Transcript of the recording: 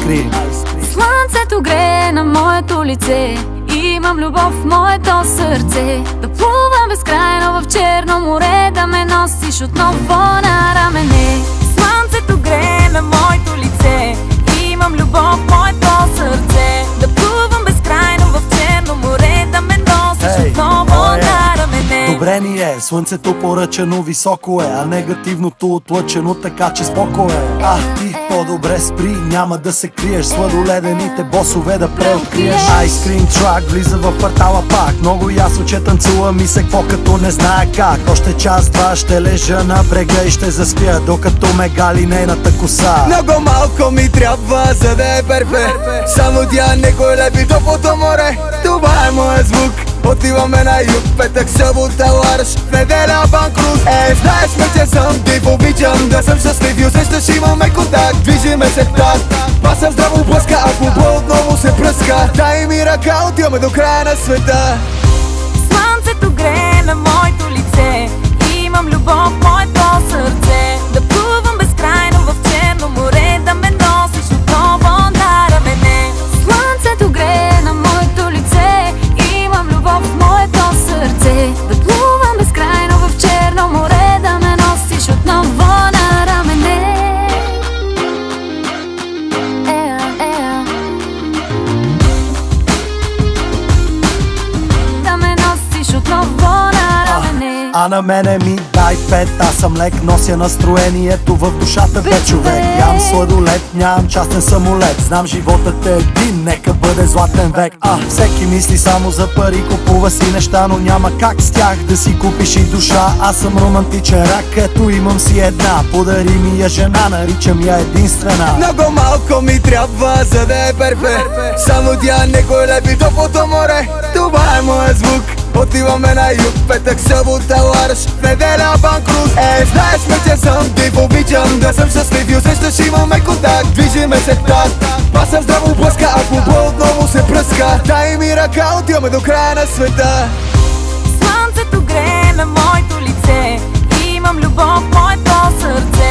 Cream. Слънцето грее на моето лице, имам любов в моето сърце. Да плувам безкрайно в Черно море, да ме носиш отново на рамене. Слънцето грее на моето лице, имам любов в моето сърце. Да плувам безкрайно в Черно море, да ме носиш отново на рамене. Добре ни е, слънцето поръчано високо е, а негативното отлъчено така че споко е. Ти по-добре спри, няма да се криеш, сладоледените босове да преоткриеш. Айскрим трак влиза в квартала пак, много ясно че танцува ми се какво като не знае как. Още час-два ще лежа на брега и ще заспя, докато ме гали нейната коса. Много малко ми трябва, за да е перфект. Само тя некой лепи топлото море. Това е моят звук. Отиваме на юг, петък, събота, ларш, в неделя банкрут. Знаеш ме, че съм див, обичам да съм щастлив и усещаш имаме контакт. Движиме се в такт, пасам здраво блъска, а футбол отново се пръска. Дай ми ръка, отиваме до края на света. Слънцето грее на моето лице, имам любов в моето сърце. Да плувам безкрайно в Черно море, да ме носиш отново на рамене. Слънцето грее на моето лице, имам любов в моето сърце. Да плувам безкрайно в Черно море, да ме носиш отново на рамене. Да ме носиш отново на рамене. А на мене ми дай 5, аз съм лек, нося настроението в душата бе човек. Ям сладолет, нямам частен самолет, знам животът е един, нека бъде златен век. Всеки мисли само за пари, купува си неща, но няма как с тях да си купиш и душа. Аз съм романтичен рак, ето имам си една, подари ми я жена, наричам я единствена. Много малко ми трябва, за да е перфект. Само тя некой лепи топлото море. Това е моят звук. Отиваме на юг, петък, събота, ларш, в неделя банкрут. Знаеш ме, че съм див, обичам да съм щастлив и усещаш имаме контакт. Движиме се в такт, пасам здраво блъска, а футбол отново се пръска. Дай ми ръка, отиваме до края на света. Слънцето грее на моето лице, имам любов в моето сърце.